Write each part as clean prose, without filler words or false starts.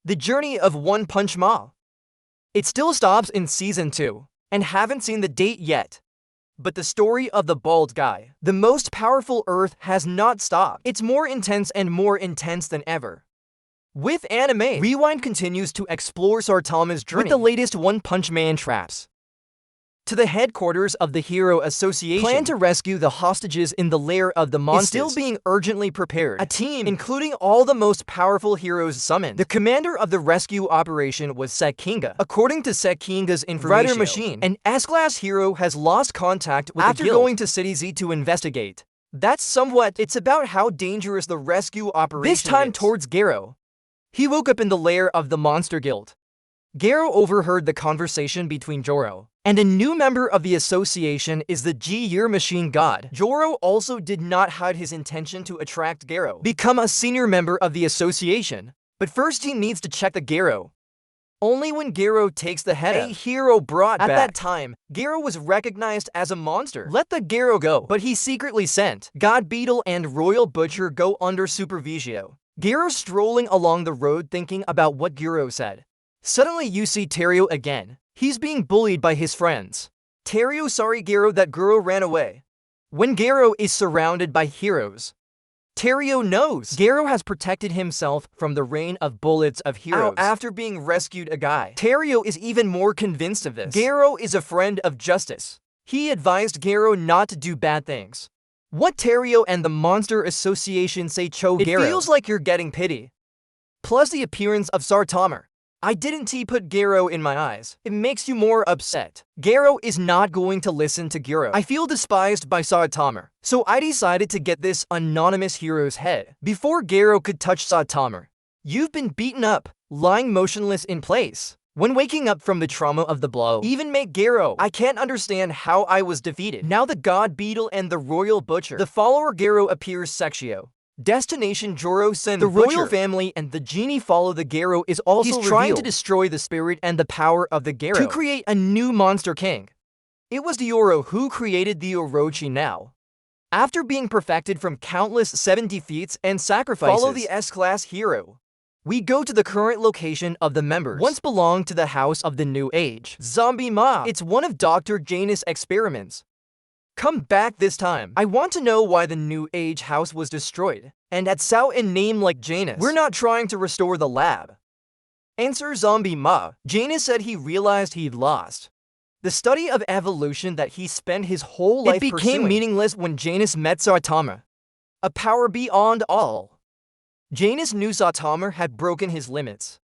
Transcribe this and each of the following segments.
The Journey of One Punch Man. It still stops in Season 2, and haven't seen the date yet. But the story of the bald guy, the most powerful Earth, has not stopped. It's more intense and more intense than ever. With anime, Rewind continues to explore Saitama's journey with the latest One Punch Man traps. To the headquarters of the Hero Association, plan to rescue the hostages in the lair of the monsters is still being urgently prepared. A team, including all the most powerful heroes summoned. The commander of the rescue operation was Saitama. According to Saitama's information, Rider Machine, an S-class hero has lost contact with the guild after going to City Z to investigate. It's about how dangerous the rescue operation is. This time towards Garo. He woke up in the lair of the Monster Guild. Garo overheard the conversation between Joro and a new member of the association is the G-Year Machine God. Joro also did not hide his intention to attract Garo, become a senior member of the association. But first he needs to check the Garo. Only when Garo takes the head a hero brought back. At that time, Garo was recognized as a monster. Let the Garo go, but he secretly sent God Beetle and Royal Butcher go under supervision. Garo strolling along the road thinking about what Garo said. Suddenly you see Terio again. He's being bullied by his friends. Terio sorry Garo that Garo ran away. When Garo is surrounded by heroes, Terio knows Garo has protected himself from the rain of bullets of heroes after being rescued a guy. Terio is even more convinced of this. Garo is a friend of justice. He advised Garo not to do bad things. What Terio and the Monster Association say Garo. It feels like you're getting pity. Plus the appearance of Saitama. I didn't put Garo in my eyes. It makes you more upset. Garo is not going to listen to Garo. I feel despised by Saitama, so I decided to get this anonymous hero's head before Garo could touch Saitama. You've been beaten up, lying motionless in place. When waking up from the trauma of the blow, even make Garo. I can't understand how I was defeated. Now the God Beetle and the Royal Butcher. The follower Garo appears Sexio. Destination Joro Sen. The royal family and the genie follow the Garo is also revealed. He's trying to destroy the spirit and the power of the Garo to create a new monster king. It was Dioro who created the Orochi now. After being perfected from countless 70 feats and sacrifices, follow the S-class hero. We go to the current location of the members. Once belonged to the House of the New Age. Zombie Mob. It's one of Dr. Janus' experiments. Come back this time. I want to know why the New Age house was destroyed. And at Sao in name like Janus. We're not trying to restore the lab. Answer Zombie Ma. Janus said he realized he'd lost the study of evolution that he spent his whole life pursuing. It became meaningless when Janus met Saitama, a power beyond all. Janus knew Saitama had broken his limits.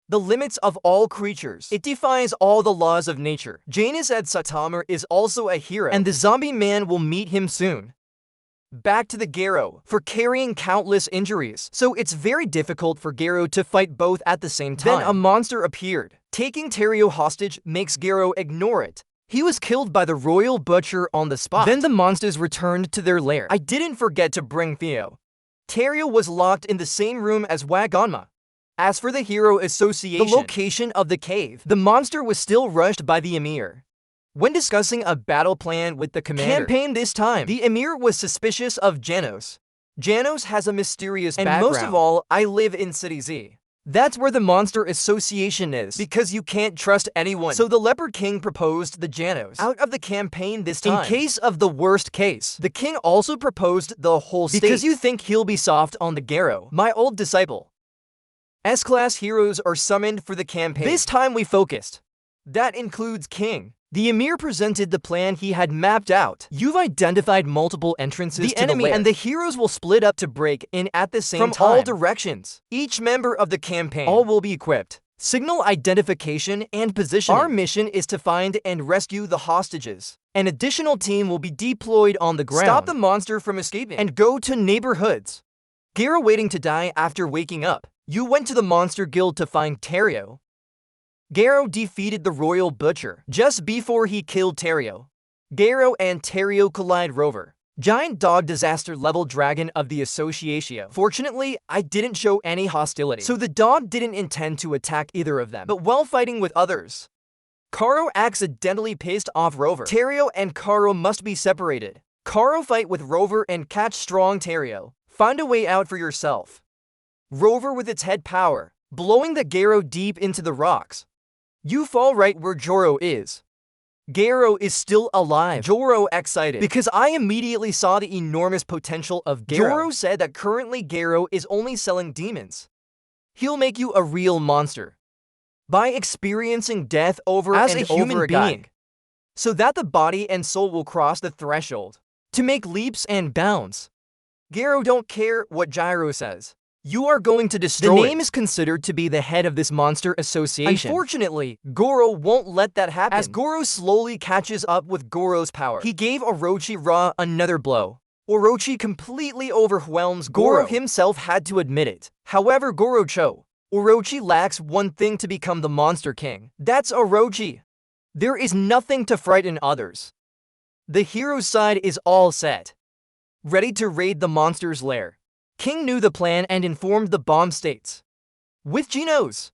The limits of all creatures. It defies all the laws of nature. Janus said Saitama is also a hero, and the zombie man will meet him soon. Back to the Garo, for carrying countless injuries. So it's very difficult for Garo to fight both at the same time. Then a monster appeared. Taking Terio hostage makes Garo ignore it. He was killed by the Royal Butcher on the spot. Then the monsters returned to their lair. I didn't forget to bring Theo. Terio was locked in the same room as Wagonma. As for the Hero Association, the location of the cave, the monster was still rushed by the Emir. When discussing a battle plan with the commander, this time, the Emir was suspicious of Janos. Janos has a mysterious background. And most of all, I live in City Z. That's where the Monster Association is, because you can't trust anyone. So the Leopard King proposed the Janos out of the campaign this time. In case of the worst case, the king also proposed the whole state. Because you think he'll be soft on the Garo, my old disciple. S-class heroes are summoned for the campaign. This time we focused. That includes King. The Emir presented the plan he had mapped out. You've identified multiple entrances to the enemy, and the heroes will split up to break in at the same time. From all directions. Each member of the campaign, all will be equipped. Signal identification and positioning. Our mission is to find and rescue the hostages. An additional team will be deployed on the ground. Stop the monster from escaping and go to neighborhoods. Garo waiting to die after waking up. You went to the Monster Guild to find Terio. Garo defeated the Royal Butcher just before he killed Terio. Garo and Terio collide rover. Giant dog disaster level dragon of the association. Fortunately, I didn't show any hostility, so the dog didn't intend to attack either of them, but while fighting with others, Karo accidentally pissed off Rover. Terio and Karo must be separated. Karo fight with Rover and catch strong Terio. Find a way out for yourself. Rover with its head power blowing the Garo deep into the rocks. You fall right where Joro is. Garo is still alive. Joro excited because I immediately saw the enormous potential of Garo. Joro said that currently Garo is only selling demons. He'll make you a real monster by experiencing death over as and a human over being, so that the body and soul will cross the threshold to make leaps and bounds. Garo don't care what Gyro says. You are going to destroy The it. name is considered to be the head of this monster association. Unfortunately, Goro won't let that happen. As Goro slowly catches up with Goro's power, he gave Orochi another blow. Orochi completely overwhelms Goro. Himself had to admit it. However, Orochi lacks one thing to become the Monster King. That's Orochi. There is nothing to frighten others. The hero's side is all set, ready to raid the monster's lair. King knew the plan and informed the bomb states. With Genos,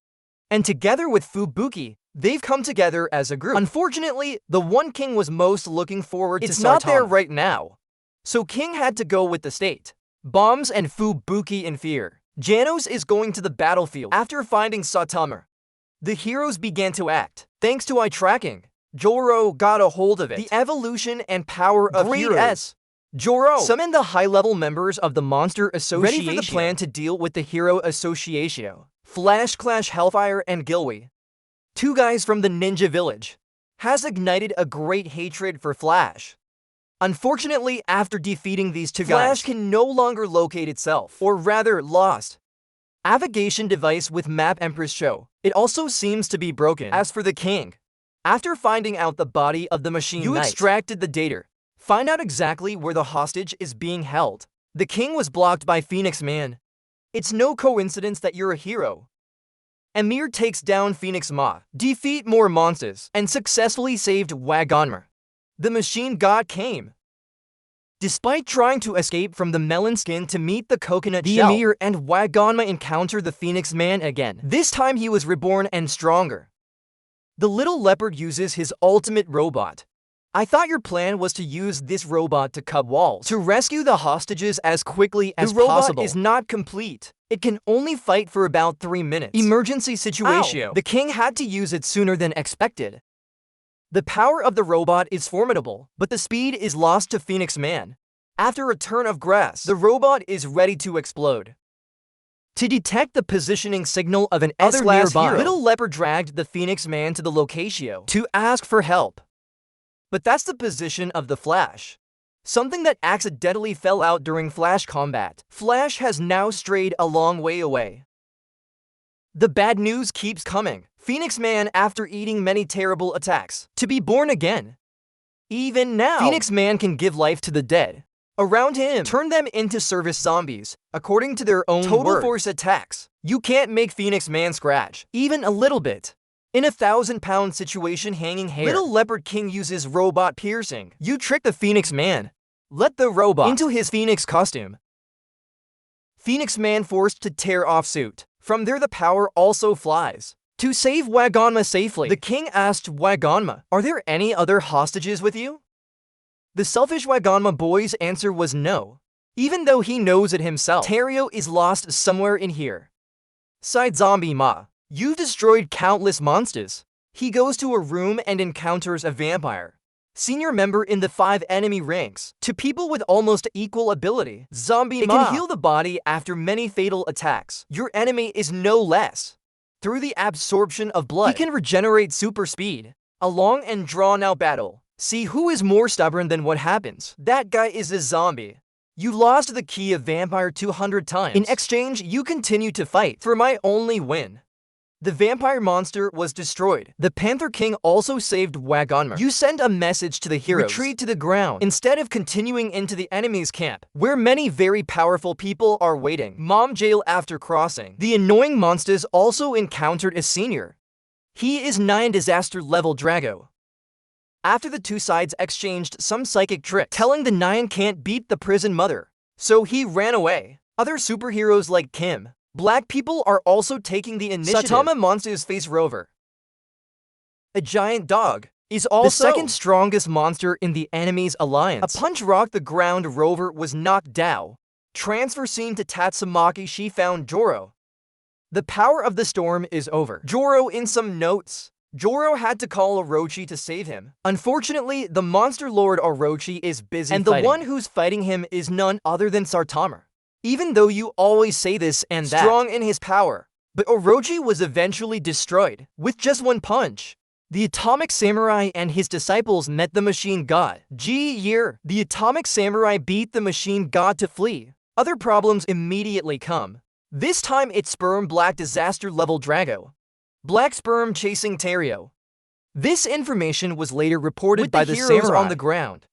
and together with Fubuki, they've come together as a group. Unfortunately, the one King was most looking forward to Saitama. Not there right now. So King had to go with the state. Bombs and Fubuki in fear. Genos is going to the battlefield. After finding Saitama, the heroes began to act. Thanks to eye tracking, Joro got a hold of it. The evolution and power of heroes. Joro summoned the high-level members of the Monster Association, ready for the plan to deal with the Hero Association. Flash, Clash, Hellfire, and Gilwy, two guys from the Ninja Village, has ignited a great hatred for Flash. Unfortunately, after defeating these two guys, Flash can no longer locate itself, or rather lost. Navigation device with map Empress show. It also seems to be broken. As for the King, after finding out the body of the machine Knight, extracted the data. Find out exactly where the hostage is being held. The King was blocked by Phoenix Man. It's no coincidence that you're a hero. Emir takes down Phoenix Ma, defeat more monsters, and successfully saved Wagonma. The machine god came. Despite trying to escape from the melon skin to meet the coconut shell, the Emir and Wagonma encounter the Phoenix Man again. This time he was reborn and stronger. The little leopard uses his ultimate robot. I thought your plan was to use this robot to cut walls, to rescue the hostages as quickly as possible. The robot is not complete. It can only fight for about 3 minutes. Emergency situation. Ow. The King had to use it sooner than expected. The power of the robot is formidable, but the speed is lost to Phoenix Man. After a turn of grass, the robot is ready to explode. To detect the positioning signal of an S-class hero, Little Leopard dragged the Phoenix Man to the locatio to ask for help. But that's the position of the Flash. Something that accidentally fell out during Flash combat. Flash has now strayed a long way away. The bad news keeps coming. Phoenix Man, after eating many terrible attacks, to be born again. Even now, Phoenix Man can give life to the dead around him, turn them into service zombies, according to their own total force attacks. You can't make Phoenix Man scratch, even a little bit. In a 1,000-pound situation hanging hair, Little Leopard King uses robot piercing. You trick the Phoenix Man. Let the robot into his Phoenix costume. Phoenix Man forced to tear off suit. From there the power also flies. To save Wagonma safely, the King asked Wagonma, "Are there any other hostages with you?" The selfish Wagonma boy's answer was no. Even though he knows it himself, Terrio is lost somewhere in here. Side Zombie Ma. You've destroyed countless monsters. He goes to a room and encounters a vampire. Senior member in the 5 enemy ranks. To people with almost equal ability, Zombie Ma can heal the body after many fatal attacks. Your enemy is no less. Through the absorption of blood, he can regenerate super speed. A long and drawn-out battle. See who is more stubborn than what happens. That guy is a zombie. You lost the key of Vampire 200 times. In exchange, you continue to fight for my only win. The vampire monster was destroyed. The Panther King also saved Wagonma. You send a message to the heroes. Retreat to the ground instead of continuing into the enemy's camp, where many very powerful people are waiting. Mom jail after crossing. The annoying monsters also encountered a senior. He is 9 disaster level Drago. After the two sides exchanged some psychic trick, telling the 9 can't beat the prison mother, so he ran away. Other superheroes like Kim, Black people are also taking the initiative. Saitama monsters face Rover. A giant dog is also the second strongest monster in the enemy's alliance. A punch rocked the ground. Rover was knocked down. Transfer scene to Tatsumaki. She found Joro. The power of the storm is over. Joro in some notes. Joro had to call Orochi to save him. Unfortunately, the monster lord Orochi is busy and fighting. The one who's fighting him is none other than Saitama. Even though you always say this and that. Strong in his power. But Orochi was eventually destroyed with just one punch. The Atomic Samurai and his disciples met the Machine God. G-Year. The Atomic Samurai beat the Machine God to flee. Other problems immediately come. This time it's Sperm Black Disaster level Drago. Black Sperm chasing Terio. This information was later reported by the heroes on the ground.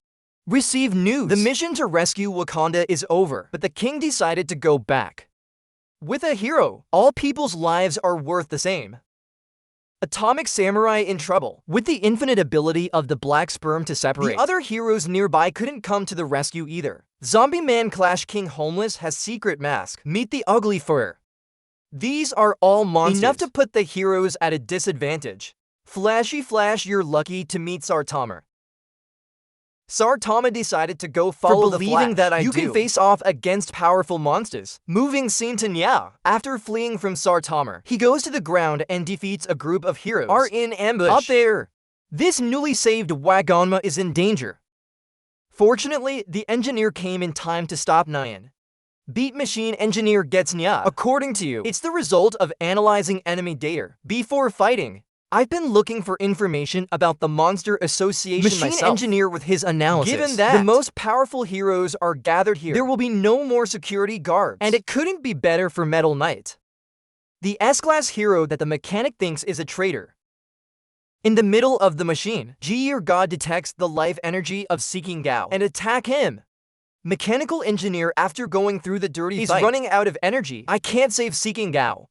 Receive news. The mission to rescue Wakanda is over, but the king decided to go back. With a hero, all people's lives are worth the same. Atomic Samurai in trouble. With the infinite ability of the Black Sperm to separate, the other heroes nearby couldn't come to the rescue either. Zombie Man Clash King Homeless has secret mask. Meet the Ugly Fur. These are all monsters. Enough to put the heroes at a disadvantage. Flashy Flash, you're lucky to meet Saitama. Saitama decided to go follow the Flash. You can face off against powerful monsters. Moving scene to Nya. After fleeing from Saitama, he goes to the ground and defeats a group of heroes. Are in ambush. Up there. This newly saved Wagonma is in danger. Fortunately, the engineer came in time to stop Nyan. Beat Machine Engineer gets Nya. According to you, it's the result of analyzing enemy data before fighting. I've been looking for information about the Monster Association Machine Engineer with his analysis. Given that the most powerful heroes are gathered here, there will be no more security guards. And it couldn't be better for Metal Knight, the S-Class hero that the mechanic thinks is a traitor. In the middle of the machine, G-Year God detects the life energy of Seeking Gao and attack him. Mechanical Engineer, after going through the dirty fight, running out of energy. I can't save Seeking Gao.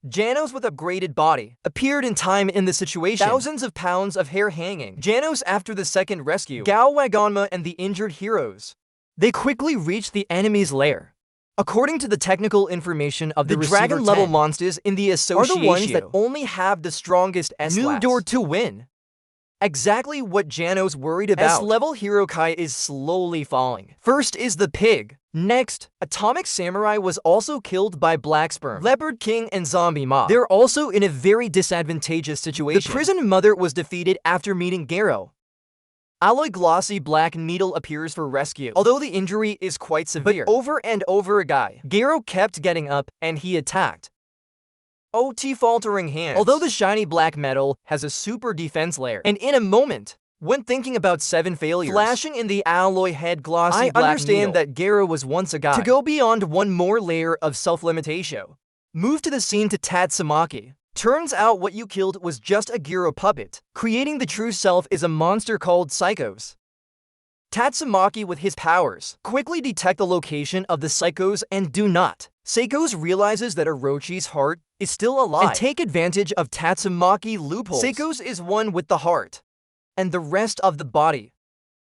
Janos with upgraded body appeared in time in the situation. Thousands of pounds of hair hanging. Janos after the second rescue. Gao, Wagonma, and the injured heroes. They quickly reach the enemy's lair. According to the technical information of the dragon-level monsters in the association, are the ones that only have the strongest S-class. New door to win. Exactly what Janos worried about. S-level Hero Kai is slowly falling. First is the pig. Next, Atomic Samurai was also killed by Black Sperm, Leopard King, and Zombie Mob. They're also in a very disadvantageous situation. The prison mother was defeated after meeting Garo. Alloy Glossy Black Needle appears for rescue, although the injury is quite severe. But over and over again, Garo kept getting up, and he attacked. OT Faltering Hands. Although the shiny black metal has a super defense layer, and in a moment, when thinking about 7 failures, flashing in the alloy head glossy black understand needle, that Garo was once a guy. To go beyond one more layer of self-limitation, move to the scene to Tatsumaki. Turns out what you killed was just a Garo puppet. Creating the true self is a monster called Psychos. Tatsumaki with his powers quickly detect the location of the Psychos and do not. Seikos realizes that Orochi's heart is still alive and take advantage of Tatsumaki loopholes. Seikos is one with the heart and the rest of the body.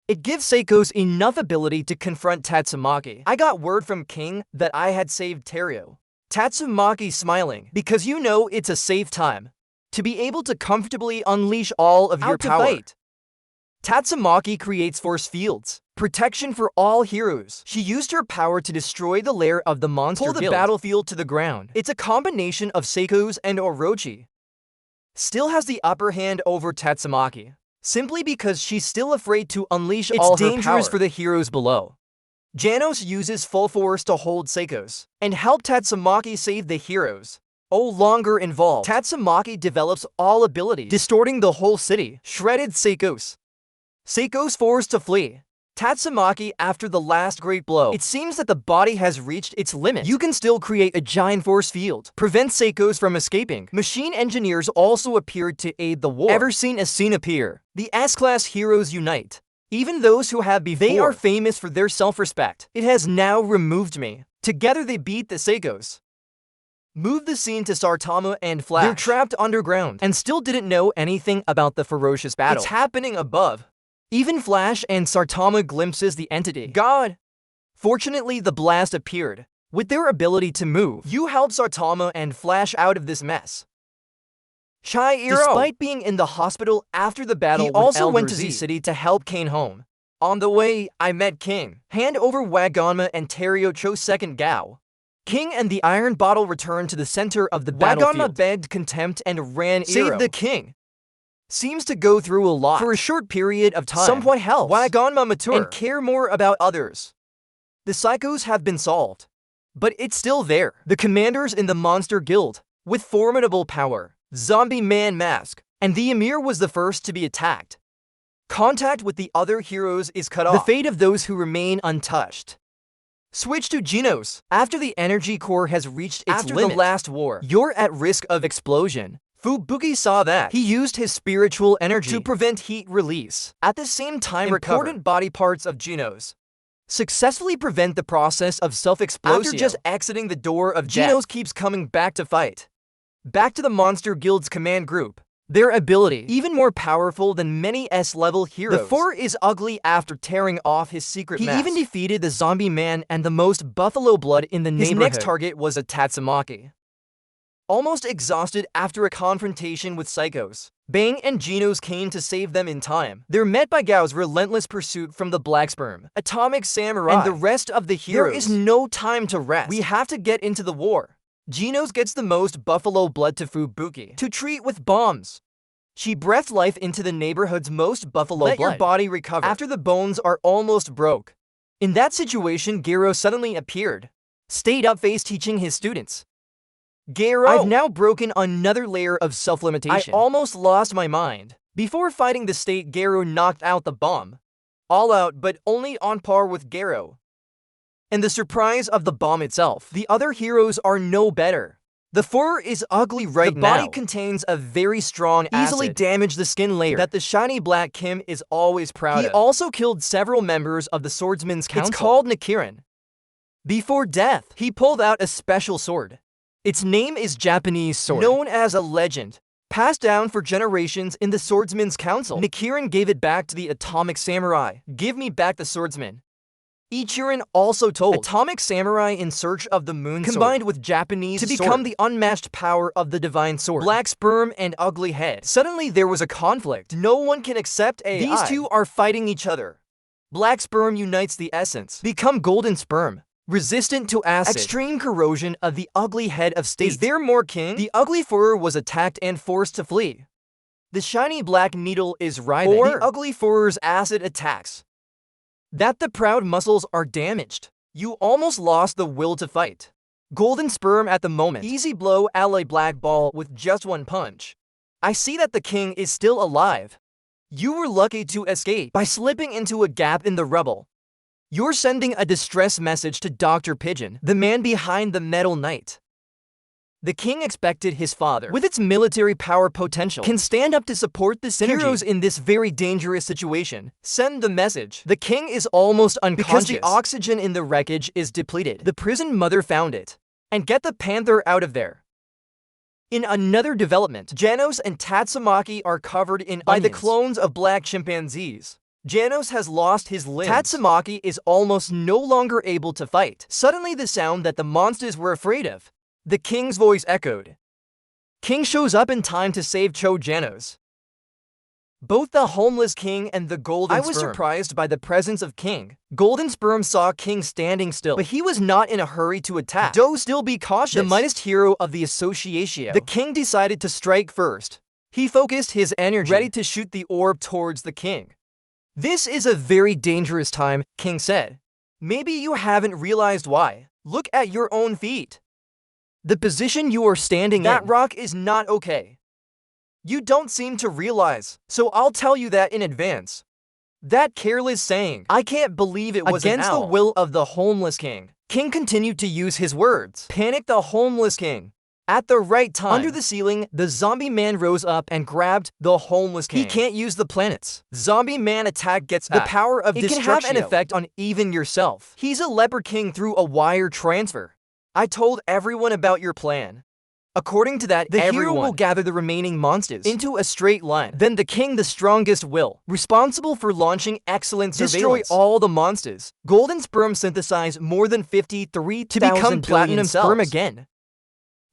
It gives Seikos enough ability to confront Tatsumaki. I got word from King that I had saved Terio. Tatsumaki smiling because you know it's a safe time to be able to comfortably unleash all of your power. Fight. Tatsumaki creates force fields. Protection for all heroes. She used her power to destroy the lair of the monster guild. Pull the battlefield to the ground. It's a combination of Seikos and Orochi. Still has the upper hand over Tatsumaki, simply because she's still afraid to unleash all her power. It's dangerous for the heroes below. Janos uses full force to hold Seikos and help Tatsumaki save the heroes. No longer involved. Tatsumaki develops all abilities, distorting the whole city. Shredded Seikos. Seikos forced to flee. Tatsumaki after the last great blow. It seems that the body has reached its limit. You can still create a giant force field. Prevent Seikos from escaping. Machine engineers also appeared to aid the war. Ever seen a scene appear? The S-Class heroes unite. Even those who have before. They are famous for their self-respect. It has now removed me. Together they beat the Seikos. Move the scene to Saitama and Flash. They're trapped underground and still didn't know anything about the ferocious battle. It's happening above. Even Flash and Saitama glimpses the entity. God! Fortunately, the blast appeared. With their ability to move, you helped Saitama and Flash out of this mess. Chihiro! Despite being in the hospital after the battle, he also went to Z City to help Kane home. On the way, I met King. Hand over Wagonma and Terio chose second Gao. King and the iron bottle returned to the center of the battlefield. Waganma begged contempt and ran Save the king. Seems to go through a lot. For a short period of time, somewhat helps Waganma mature and care more about others. The psychos have been solved, but it's still there. The commanders in the monster guild, with formidable power, Zombie Man Mask, and the Emir was the first to be attacked. Contact with the other heroes is cut off. The fate of those who remain untouched. Switch to Genos. After the energy core has reached its limit, the last war, you're at risk of explosion. Fubuki saw that. He used his spiritual energy to prevent heat release. At the same time, important body parts of Genos successfully prevent the process of self-explosion. After just exiting the door of Genos keeps coming back to fight. Back to the Monster Guild's command group. Their ability, even more powerful than many S-level heroes. The 4 is ugly after tearing off his secret mask. He even defeated the zombie man and the most buffalo blood in the neighborhood. His next target was a Tatsumaki. Almost exhausted after a confrontation with psychos, Bang and Genos came to save them in time. They're met by Gao's relentless pursuit from the Black Sperm, Atomic Samurai, and the rest of the heroes. There is no time to rest. We have to get into the war. Genos gets the most buffalo blood to Fubuki to treat with bombs. She breathes life into the neighborhood's most buffalo blood. Let your body recover after the bones are almost broke. In that situation, Gero suddenly appeared, stayed up face teaching his students. Gero, I've now broken another layer of self-limitation. I almost lost my mind. Before fighting the state, Gero knocked out the bomb. All out, but only on par with Gero. And the surprise of the bomb itself. The other heroes are no better. The 4 is ugly right now. The body contains a very strong acid. Easily damage the skin layer that the shiny black Kim is always proud of. He also killed several members of the Swordsman's Council. It's called Nikirin. Before death, he pulled out a special sword. Its name is Japanese Sword, known as a legend, passed down for generations in the Swordsman's Council. Nikirin gave it back to the Atomic Samurai. Give me back the swordsman. Ichirin also told Atomic Samurai in search of the Moon Sword, combined with Japanese to become the unmatched power of the Divine Sword. Black Sperm and Ugly Head. Suddenly there was a conflict. No one can accept AI. These two are fighting each other. Black Sperm unites the essence. Become Golden Sperm. Resistant to acid. Extreme corrosion of the Ugly Head of State. Is there more king? The Ugly Furrer was attacked and forced to flee. The shiny black needle is writhing. The Ugly Furrer's acid attacks. That the proud muscles are damaged. You almost lost the will to fight. Golden Sperm at the moment. Easy blow ally Black Ball with just one punch. I see that the king is still alive. You were lucky to escape by slipping into a gap in the rubble. You're sending a distress message to Dr. Pigeon, the man behind the Metal Knight. The king expected his father, with its military power potential, can stand up to support the synergy. Heroes in this very dangerous situation send the message. The king is almost unconscious because the oxygen in the wreckage is depleted. The prison mother found it. And get the panther out of there. In another development, Genos and Tatsumaki are covered in by the clones of black chimpanzees. Genos has lost his limbs. Tatsumaki is almost no longer able to fight. Suddenly the sound that the monsters were afraid of. The king's voice echoed. King shows up in time to save Genos. Both the homeless king and the golden sperm. I was surprised by the presence of King. Golden Sperm saw King standing still, but he was not in a hurry to attack. Do still be cautious. The mightiest hero of the association. The king decided to strike first. He focused his energy, ready to shoot the orb towards the king. This is a very dangerous time, King said. Maybe you haven't realized why. Look at your own feet. The position you are standing in. That rock is not okay. You don't seem to realize, so I'll tell you that in advance. That careless saying, I can't believe it was against the will of the homeless king. King continued to use his words. Panic the homeless king. At the right time, under the ceiling, the zombie man rose up and grabbed the homeless king. He can't use the planets. Zombie man attack gets the power of destruction. It can have an effect on even yourself. He's a leper king through a wire transfer. I told everyone about your plan. According to that, the hero will gather the remaining monsters into a straight line. Then the king, the strongest will, responsible for launching excellent surveillance, destroy all the monsters. Golden Sperm synthesize more than 53,000 to become platinum sperm again.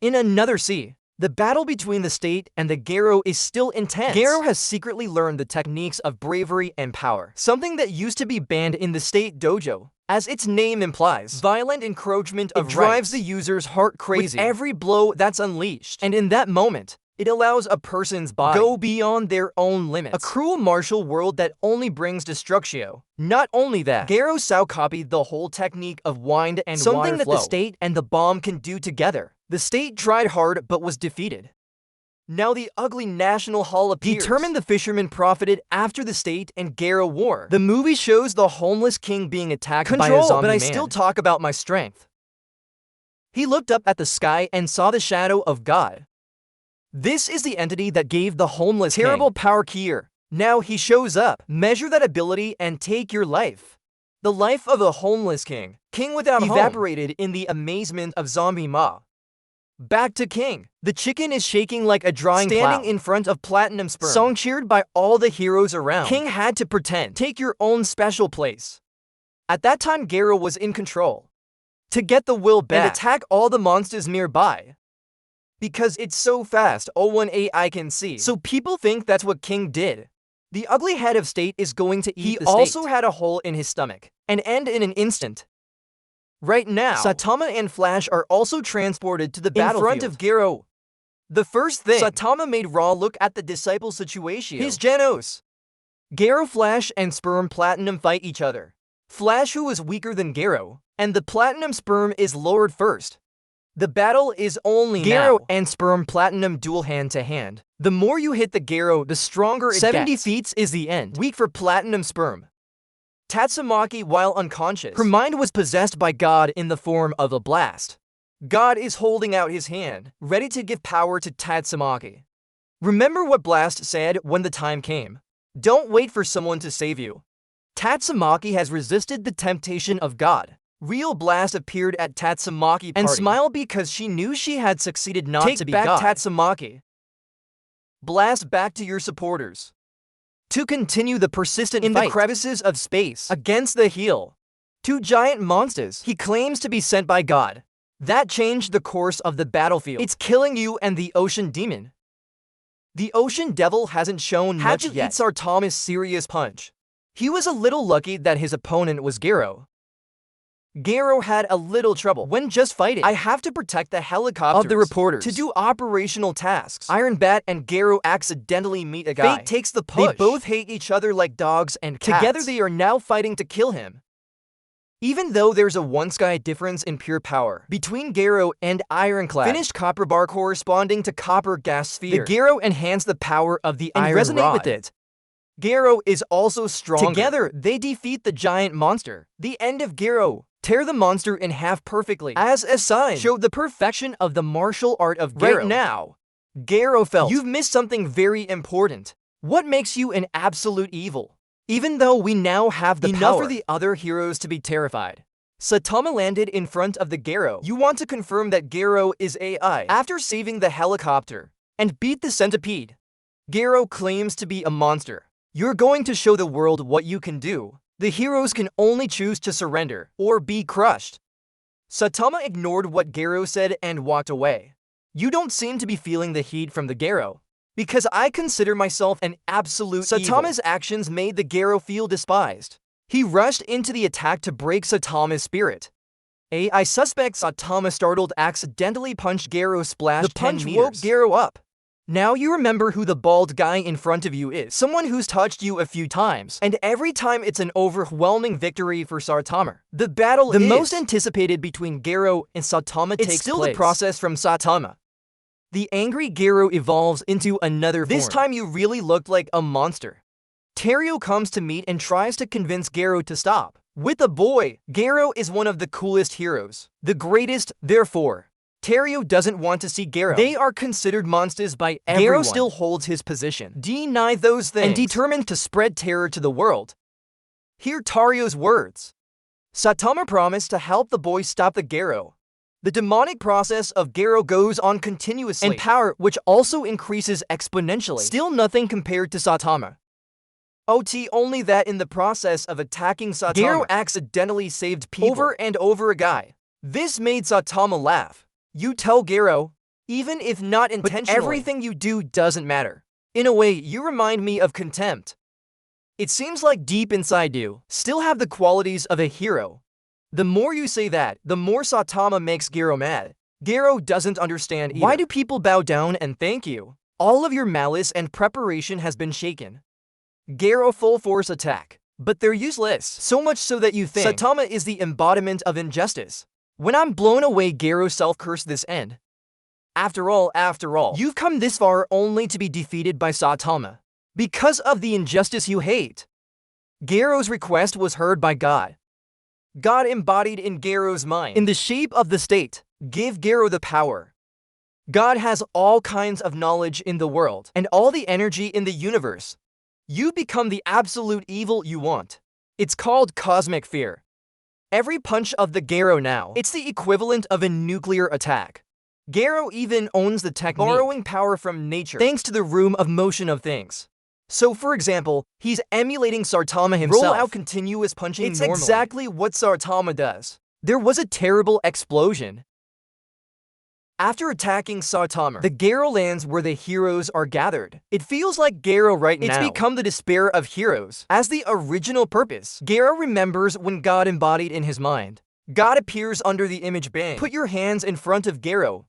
In another sea, the battle between the state and the Gero is still intense. Gero has secretly learned the techniques of bravery and power, something that used to be banned in the state dojo. As its name implies, violent encroachment of rights. It drives the user's heart crazy with every blow that's unleashed. And in that moment, it allows a person's body go beyond their own limits. A cruel martial world that only brings destruction. Not only that, Garo Sao copied the whole technique of wind and water something that the state and the bomb can do together. The state tried hard but was defeated. Now the ugly National Hall appears. Determined the fisherman profited after the state and Garo war. The movie shows the homeless king being attacked by a zombie man. But I still talk about my strength. He looked up at the sky and saw the shadow of God. This is the entity that gave the homeless terrible power here. Now he shows up. Measure that ability and take your life. The life of a homeless king. King without home. Evaporated in the amazement of Zombie Ma. Back to King. The chicken is shaking like a drying standing in front of Platinum Sperm. Song cheered by all the heroes around. King had to pretend. Take your own special place. At that time, Garo was in control. To get the will back and attack all the monsters nearby. Because it's so fast, one AI can see. So people think that's what King did. The ugly head of state is going to eat the state. He also had a hole in his stomach. And end in an instant. Right now, Saitama and Flash are also transported to the battlefield in front of Garo. The first thing, Saitama made Raw look at the disciple situation. His Genos. Garo, Flash, and Sperm Platinum fight each other. Flash, who is weaker than Garo, and the Platinum Sperm is lowered first. The battle is only Garo and Sperm Platinum duel hand to hand. The more you hit the Garo, the stronger it gets. 70 feats is the end. Weak for Platinum Sperm. Tatsumaki, while unconscious, her mind was possessed by God in the form of a blast. God is holding out his hand, ready to give power to Tatsumaki. Remember what Blast said when the time came. Don't wait for someone to save you. Tatsumaki has resisted the temptation of God. Real Blast appeared at Tatsumaki party and smiled because she knew she had succeeded not to be God. Take back Tatsumaki. Blast back to your supporters. To continue the persistent fight in the crevices of space against the heel. 2 giant monsters he claims to be sent by God. That changed the course of the battlefield. It's killing you and the Ocean Demon. The Ocean Devil hasn't shown much yet. Had to eat Saitama's serious punch. He was a little lucky that his opponent was Garo. Garo had a little trouble when just fighting. I have to protect the helicopters of the reporters to do operational tasks. Iron Bat and Garo accidentally meet a guy. Fate takes the push. They both hate each other like dogs and cats. Together they are now fighting to kill him. Even though there's a one-sky difference in pure power between Garo and Ironclad, finished copper bar corresponding to copper gas sphere. The Garo enhanced the power of the iron rod. Resonate with it. Garo is also stronger. Together, they defeat the giant monster. The end of Garo. Tear the monster in half perfectly. As a sign, show the perfection of the martial art of Garo. Right now, Garo felt you've missed something very important. What makes you an absolute evil? Even though we now have the power. Enough for the other heroes to be terrified. Saitama landed in front of the Garo. You want to confirm that Garo is AI. After saving the helicopter and beat the centipede, Garo claims to be a monster. You're going to show the world what you can do. The heroes can only choose to surrender or be crushed. Saitama ignored what Garo said and walked away. You don't seem to be feeling the heat from the Garo. Because I consider myself an absolute Saitama's evil. Actions made the Garo feel despised. He rushed into the attack to break Saitama's spirit. I suspect Saitama startled accidentally punched Garo splash. The punch woke Garo up. Now you remember who the bald guy in front of you is. Someone who's touched you a few times. And every time it's an overwhelming victory for Saitama. The battle is the most anticipated between Garo and Saitama takes place. It's still the process from Saitama. The angry Garo evolves into another form. This time you really looked like a monster. Terio comes to meet and tries to convince Garo to stop. With a boy, Garo is one of the coolest heroes. The greatest, therefore. Terio doesn't want to see Garo. They are considered monsters by everyone. Garo still holds his position. Deny those things. And determined to spread terror to the world. Hear Tario's words. Saitama promised to help the boy stop the Garo. The demonic process of Garo goes on continuously. And power, which also increases exponentially. Still nothing compared to Saitama. Only that in the process of attacking Saitama, Garo accidentally saved people over and over a guy. This made Saitama laugh. You tell Garo, even if not intentionally, but everything you do doesn't matter. In a way, you remind me of contempt. It seems like deep inside you still have the qualities of a hero. The more you say that, the more Saitama makes Garo mad. Garo doesn't understand either. Why do people bow down and thank you? All of your malice and preparation has been shaken. Garo full force attack. But they're useless. So much so that you think Saitama is the embodiment of injustice. When I'm blown away, Garo self-cursed this end. After all, you've come this far only to be defeated by Saitama. Because of the injustice you hate. Garo's request was heard by God. God embodied in Garo's mind, in the shape of the state, give Garo the power. God has all kinds of knowledge in the world, and all the energy in the universe. You become the absolute evil you want. It's called cosmic fear. Every punch of the Garo now, it's the equivalent of a nuclear attack. Garo even owns the technique, borrowing power from nature, thanks to the room of motion of things. So for example, he's emulating Saitama himself. Roll out continuous punching normally. It's exactly what Saitama does. There was a terrible explosion. After attacking Saitama, the Garo lands where the heroes are gathered. It feels like Garo right now. It's become the despair of heroes. As the original purpose, Garo remembers when God embodied in his mind. God appears under the image bang. Put your hands in front of Garo.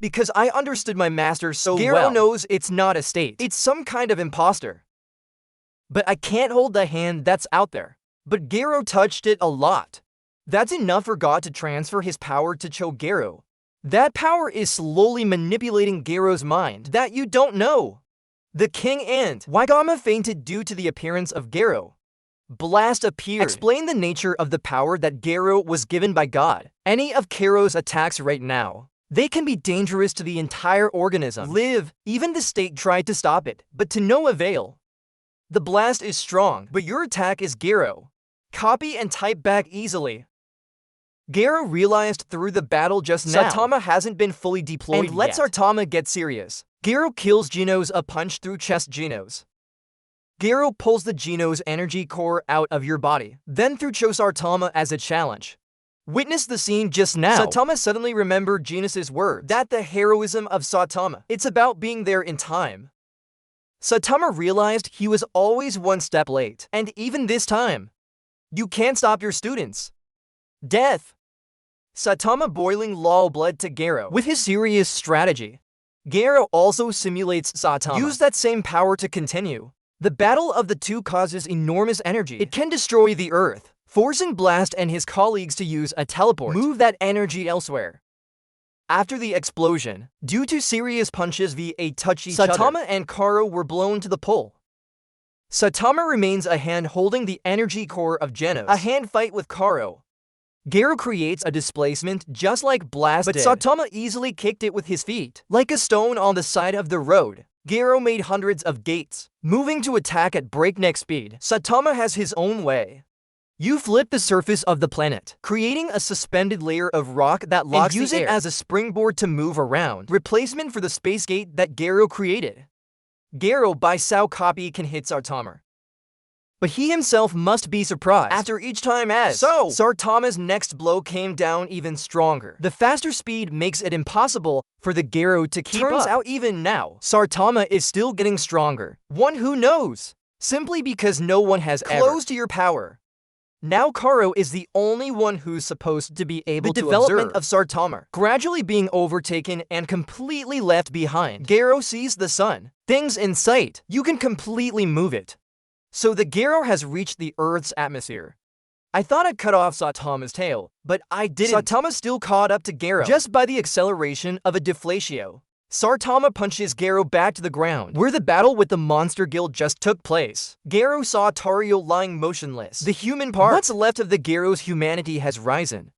Because I understood my master so well. Garo knows it's not a state. It's some kind of imposter. But I can't hold the hand that's out there. But Garo touched it a lot. That's enough for God to transfer his power to Garo. That power is slowly manipulating Garo's mind that you don't know. The king and Waigama fainted due to the appearance of Garo. Blast appeared. Explain the nature of the power that Garo was given by God. Any of Garo's attacks right now, they can be dangerous to the entire organism. Even the state tried to stop it, but to no avail. The blast is strong, but your attack is Garo. Copy and type back easily. Garo realized through the battle just now, Saitama hasn't been fully deployed and let Saitama get serious. Garo kills Genos a punch through chest Genos. Garo pulls the Genos energy core out of your body, then threw Saitama as a challenge. Witness the scene just now. Saitama suddenly remembered Genos' words, that the heroism of Saitama, it's about being there in time. Saitama realized he was always one step late, and even this time, you can't stop your students. Death. Saitama boiling law bled to Garo with his serious strategy. Garo also simulates Saitama. Use that same power to continue. The battle of the two causes enormous energy. It can destroy the earth, forcing Blast and his colleagues to use a teleport. Move that energy elsewhere. After the explosion, due to serious punches via a touch each other, Saitama and Garo were blown to the pole. Saitama remains a hand holding the energy core of Genos. A hand fight with Garo. Garo creates a displacement just like Blast did, but Saitama easily kicked it with his feet. Like a stone on the side of the road, Garo made hundreds of gates. Moving to attack at breakneck speed, Saitama has his own way. You flip the surface of the planet, creating a suspended layer of rock that locks the air, and use it as a springboard to move around. Replacement for the space gate that Garo created. Garo by Sao copy can hit Saitama. But he himself must be surprised after each time as Saitama's next blow came down even stronger. The faster speed makes it impossible for the Garo to keep up. Turns out even now, Saitama is still getting stronger. One who knows, simply because no one has close to your power. Now Garo is the only one who's supposed to be able to observe. The development of Saitama gradually being overtaken and completely left behind. Garo sees the sun. Things in sight. You can completely move it. So the Garo has reached the Earth's atmosphere. I thought I'd cut off Saitama's tail, but I didn't. Saitama still caught up to Garo just by the acceleration of a deflatio. Saitama punches Garo back to the ground, where the battle with the monster guild just took place. Garo saw Tario lying motionless. The human part, what's left of the Garo's humanity, has risen.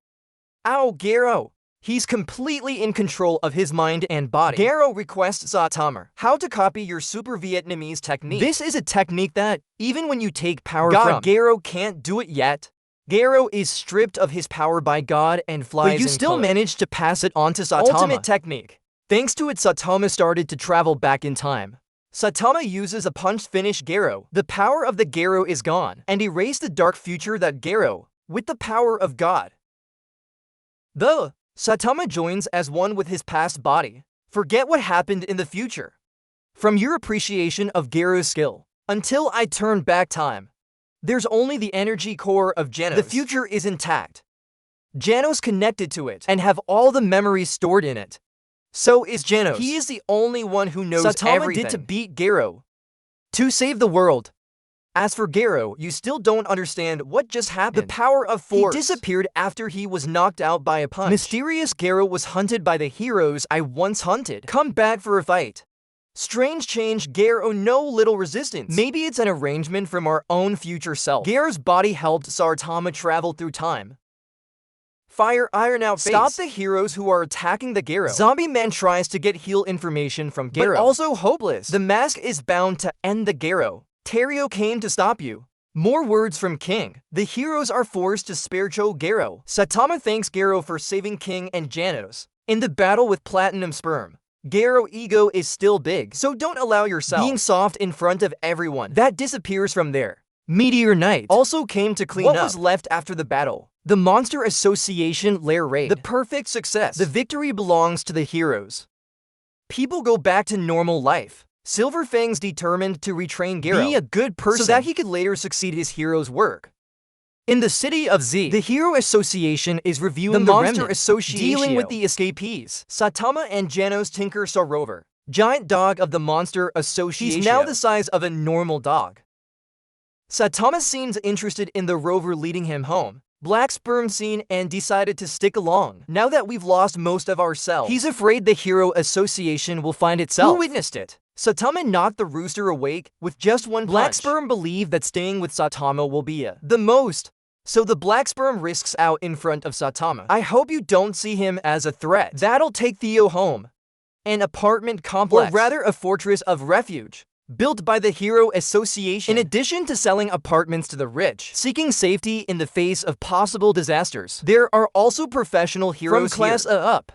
Ow, Garo! He's completely in control of his mind and body. Garo requests Saitama how to copy your super Vietnamese technique. This is a technique that, even when you take power from Garo can't do it yet. Garo is stripped of his power by God and flies in. But you still managed to pass it on to Saitama. Ultimate technique. Thanks to it, Saitama started to travel back in time. Saitama uses a punch finish Garo. The power of the Garo is gone, and erase the dark future that Garo, with the power of God. Saitama joins as one with his past body. Forget what happened in the future. From your appreciation of Garo's skill, until I turn back time, there's only the energy core of Genos. The future is intact. Janos connected to it and have all the memories stored in it. So is Janos. He is the only one who knows Saitama everything. Did to beat Garo, to save the world. As for Garo, you still don't understand what just happened. The power of force. He disappeared after he was knocked out by a punch. Mysterious Garo was hunted by the heroes I once hunted. Come back for a fight. Strange change, Garo no little resistance. Maybe it's an arrangement from our own future self. Garo's body helped Saitama travel through time. Fire Iron Out face. Stop the heroes who are attacking the Garo. Zombie Man tries to get heal information from Garo, but also hopeless. The mask is bound to end the Garo. Terio came to stop you. More words from King. The heroes are forced to spiritual Garo. Saitama thanks Garo for saving King and Janos. In the battle with Platinum Sperm, Garo ego is still big, so don't allow yourself being soft in front of everyone. That disappears from there. Meteor Knight also came to clean up what was left after the battle. The Monster Association Lair Raid. The perfect success. The victory belongs to the heroes. People go back to normal life. Silverfang's determined to retrain Garo, be a good person, so that he could later succeed his hero's work. In the city of Z, the Hero Association is reviewing the Monster Association, dealing with the escapees. Saitama and Janos tinker saw Rover, giant dog of the Monster Association. He's now the size of a normal dog. Saitama seems interested in the Rover leading him home. Black sperm scene and decided to stick along. Now that we've lost most of ourselves, he's afraid the Hero Association will find itself. Who witnessed it? Saitama knocked the rooster awake with just one punch. Black sperm believe that staying with Saitama will be the most. So the black sperm risks out in front of Saitama. I hope you don't see him as a threat. That'll take Theo home. An apartment complex, or rather a fortress of refuge, built by the Hero Association. In addition to selling apartments to the rich, seeking safety in the face of possible disasters, there are also professional heroes from class A up.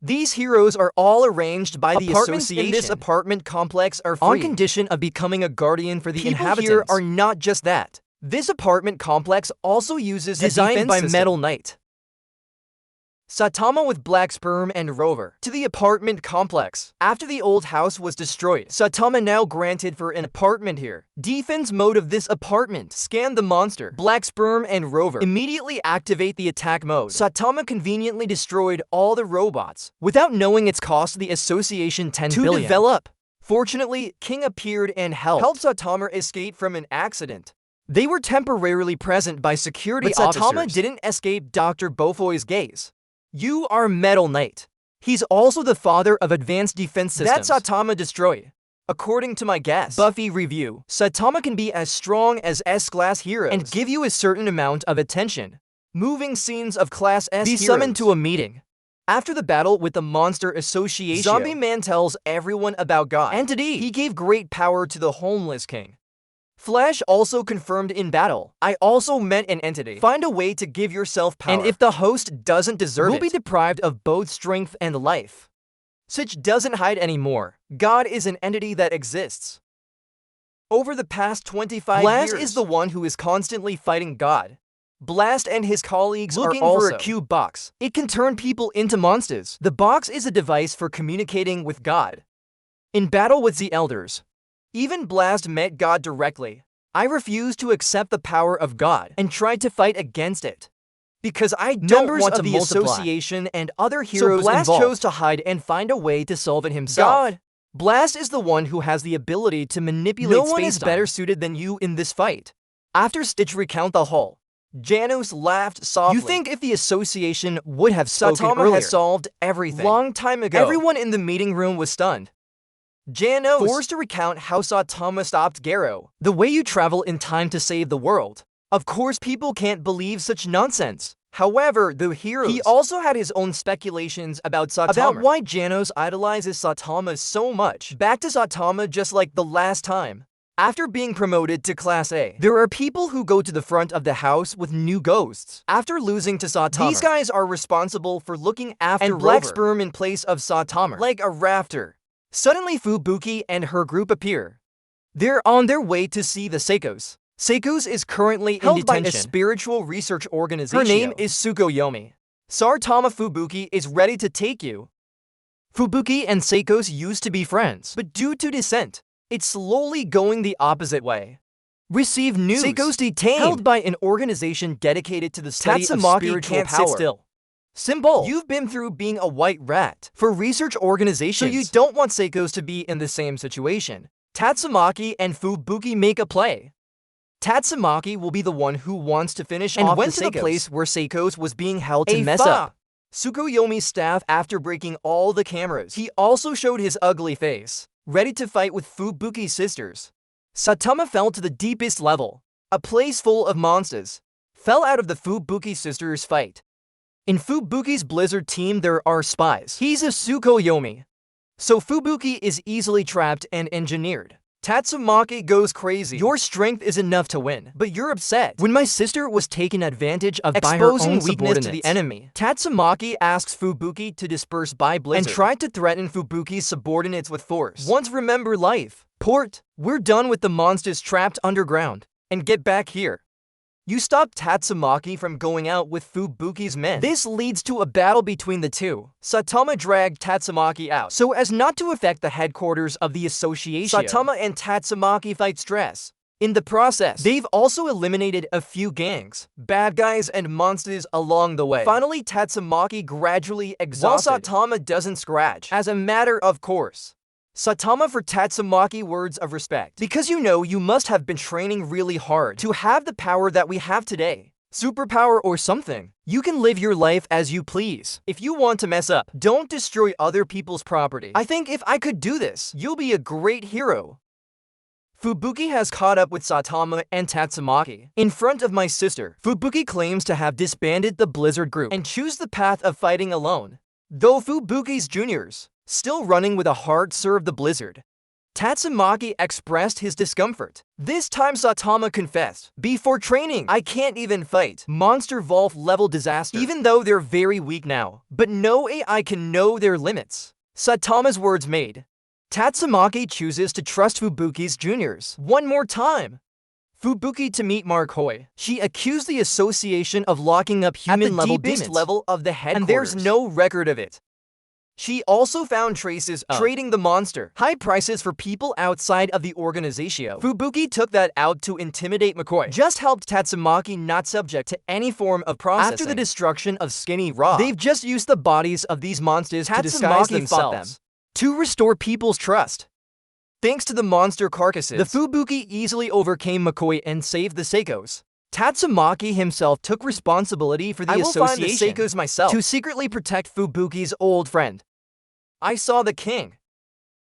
These heroes are all arranged by the association. In this apartment complex are free, on condition of becoming a guardian for the inhabitants. Here are not just that. This apartment complex also uses designed by Metal Knight. Saitama with Black Sperm and Rover to the apartment complex. After the old house was destroyed, Saitama now granted for an apartment here. Defense mode of this apartment. Scan the monster. Black Sperm and Rover immediately activate the attack mode. Saitama conveniently destroyed all the robots without knowing it's cost the association 10 billion to develop. Fortunately, King appeared and helped Saitama escape from an accident. They were temporarily present by security officers. But Saitama didn't escape Dr. Beaufoy's gaze. You are Metal Knight. He's also the father of advanced defense systems that Saitama destroyed. According to my guess, Buffy review, Saitama can be as strong as S-class heroes and give you a certain amount of attention. Moving scenes of Class S heroes. Be summoned to a meeting. After the battle with the Monster Association, Zombie Man tells everyone about God Entity. He gave great power to the homeless king. Flash also confirmed in battle. I also met an entity. Find a way to give yourself power. And if the host doesn't deserve it, will be deprived of both strength and life. Such doesn't hide anymore. God is an entity that exists. Over the past 25 years, Blast is the one who is constantly fighting God. Blast and his colleagues looking are for a cube box. It can turn people into monsters. The box is a device for communicating with God. In battle with the elders, even Blast met God directly. I refused to accept the power of God and tried to fight against it. Because I don't want to multiply. Association and other heroes so Blast chose to hide and find a way to solve it himself. God. Blast is the one who has the ability to manipulate space-time. No one is better suited than you in this fight. After Stitch recount the whole, Janos laughed softly. You think if the association would have spoken earlier, has solved everything. Long time ago. Everyone in the meeting room was stunned. Janos forced to recount how Saitama stopped Garo. The way you travel in time to save the world. Of course, people can't believe such nonsense. However, the heroes, he also had his own speculations about Saitama. About why Janos idolizes Saitama so much. Back to Saitama just like the last time. After being promoted to Class A, there are people who go to the front of the house with new ghosts. After losing to Saitama, these guys are responsible for looking after and Black Sperm in place of Saitama, like a rafter. Suddenly Fubuki and her group appear. They're on their way to see the Seikos. Seikos is currently held in detention by a spiritual research organization. Her name is Tsukuyomi. Saitama Fubuki is ready to take you. Fubuki and Seikos used to be friends, but due to dissent, it's slowly going the opposite way. Receive news. Seiko's detained. Held by an organization dedicated to the study of spiritual power. Sit still. Symbol. You've been through being a white rat for research organizations, so you don't want Seiko's to be in the same situation. Tatsumaki and Fubuki make a play. Tatsumaki will be the one who wants to finish and off went to the place where Seiko's was being held to mess up Tsukuyomi's staff after breaking all the cameras. He also showed his ugly face, ready to fight with Fubuki's sisters. Saitama fell to the deepest level, a place full of monsters, fell out of the Fubuki sisters' fight. In Fubuki's Blizzard team there are spies. He's a Tsukuyomi, so Fubuki is easily trapped and engineered. Tatsumaki goes crazy. Your strength is enough to win, but you're upset. When my sister was taken advantage of by her own weakness to the enemy, Tatsumaki asks Fubuki to disperse by Blizzard and tried to threaten Fubuki's subordinates with force. Once remember life. Port, we're done with the monsters trapped underground, and get back here. You stop Tatsumaki from going out with Fubuki's men. This leads to a battle between the two. Saitama dragged Tatsumaki out so as not to affect the headquarters of the association. Saitama and Tatsumaki fight stress. In the process, they've also eliminated a few gangs, bad guys, and monsters along the way. Finally, Tatsumaki gradually exhausted, while Saitama doesn't scratch, as a matter of course. Saitama for Tatsumaki words of respect. Because you must have been training really hard to have the power that we have today. Superpower or something. You can live your life as you please. If you want to mess up, don't destroy other people's property. I think if I could do this, you'll be a great hero. Fubuki has caught up with Saitama and Tatsumaki. In front of my sister, Fubuki claims to have disbanded the Blizzard group and choose the path of fighting alone. Though Fubuki's juniors, still running with a heart, serve the Blizzard. Tatsumaki expressed his discomfort. This time Saitama confessed, before training, I can't even fight. Monster Wolf level disaster. Even though they're very weak now, but no AI can know their limits. Saitama's words made. Tatsumaki chooses to trust Fubuki's juniors. One more time. Fubuki to meet Markoi. She accused the association of locking up human-level demons level of the headquarters, and there's no record of it. She also found traces of trading the monster, high prices for people outside of the organization. Fubuki took that out to intimidate McCoy. Just helped Tatsumaki not subject to any form of processing. After the destruction of Skinny Raw, they've just used the bodies of these monsters to disguise themselves to restore people's trust. Thanks to the monster carcasses, the Fubuki easily overcame McCoy and saved the Seikos. Tatsumaki himself took responsibility for the association. I will find the Seikos myself to secretly protect Fubuki's old friend. I saw the king.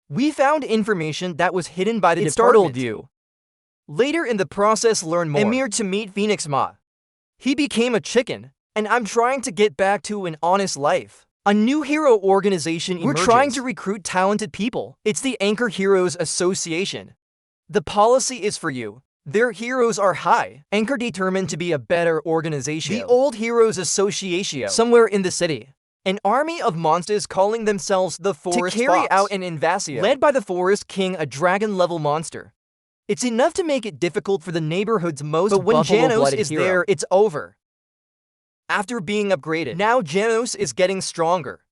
We found information that was hidden by the department. It startled you. Later in the process, learn more. Emir to meet Phoenix Ma. He became a chicken, and I'm trying to get back to an honest life. A new hero organization emerges. We're trying to recruit talented people. It's the Anchor Heroes Association. The policy is for you. Their heroes are high. Anchor determined to be a better organization. The Old Heroes Association, somewhere in the city. An army of monsters calling themselves the Forest to carry out an invasion, led by the Forest King, a dragon-level monster. It's enough to make it difficult for the neighborhood's most buffalo-blooded hero. But when Janos is there, it's over. After being upgraded, now Janos is getting stronger.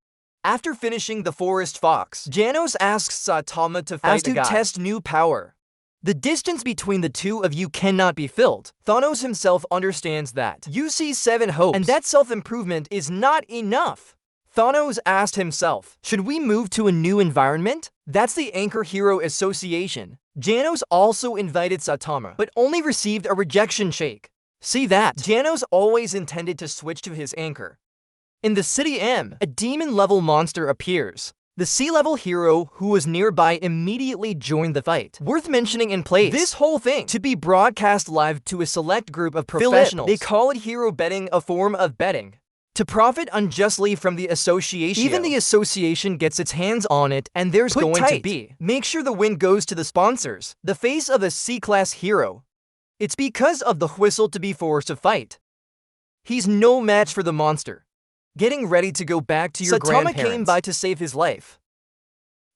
After finishing the Forest Fox, Janos asks Saitama to fight the guy. Test new power. The distance between the two of you cannot be filled. Thanos himself understands that. You see 7 hopes, and that self-improvement is not enough. Thanos asked himself, should we move to a new environment? That's the Anchor Hero Association. Janos also invited Saitama, but only received a rejection shake. See that? Janos always intended to switch to his anchor. In the City M, a demon-level monster appears. The sea-level hero who was nearby immediately joined the fight. Worth mentioning in place, this whole thing to be broadcast live to a select group of professionals. They call it hero betting, a form of betting. To profit unjustly from the association. Even the association gets its hands on it, and there's going to be. Make sure the win goes to the sponsors. The face of a C-class hero. It's because of the whistle to be forced to fight. He's no match for the monster. Getting ready to go back to your grandparents. Saitama came by to save his life.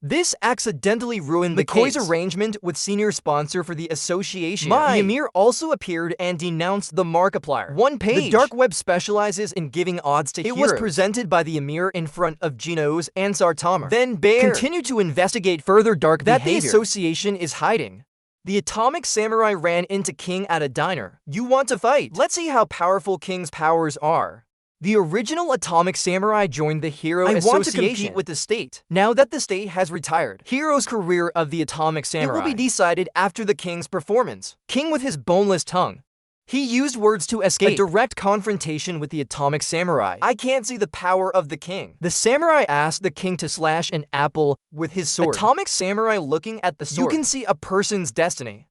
This accidentally ruined McCoy's arrangement with senior sponsor for the association. The Emir also appeared and denounced the Markiplier. One page. The dark web specializes in giving odds to heroes. It was presented by the Emir in front of Genos and Saitama. Then Bear continued to investigate further dark behavior that the association is hiding. The atomic samurai ran into King at a diner. You want to fight? Let's see how powerful King's powers are. The original atomic samurai joined the Hero Association. I want to compete with the state. Now that the state has retired, Hero's career of the atomic samurai, it will be decided after the King's performance. King with his boneless tongue. He used words to escape a direct confrontation with the atomic samurai. I can't see the power of the King. The samurai asked the King to slash an apple with his sword. Atomic samurai looking at the sword. You can see a person's destiny.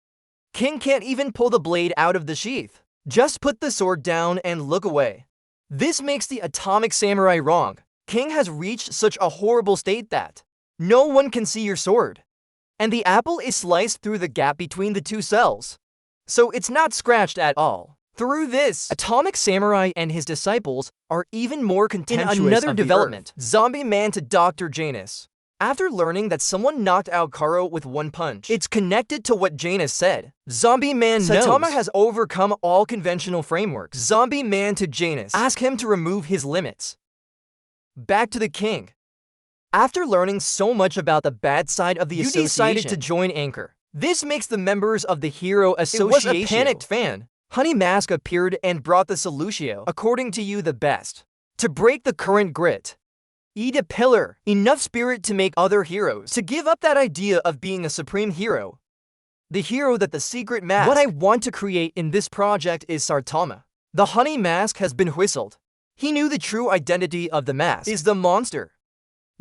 King can't even pull the blade out of the sheath. Just put the sword down and look away. This makes the atomic samurai wrong. King has reached such a horrible state that no one can see your sword. And the apple is sliced through the gap between the two cells. So it's not scratched at all. Through this, Atomic Samurai and his disciples are even more contemptuous. In another development, Zombie Man to Dr. Janus. After learning that someone knocked out Karo with one punch, it's connected to what Janus said. Zombie Man knows Saitama has overcome all conventional frameworks. Zombie Man to Janus. Ask him to remove his limits. Back to the King. After learning so much about the bad side of the association, you decided to join Anchor. This makes the members of the Hero Association. It was a panicked fan. Honey Mask appeared and brought the solution, according to you, the best. To break the current grit. Eat a pillar. Enough spirit to make other heroes. To give up that idea of being a supreme hero. The hero that the secret mask. What I want to create in this project is Saitama. The Honey Mask has been whistled. He knew the true identity of the mask is the monster.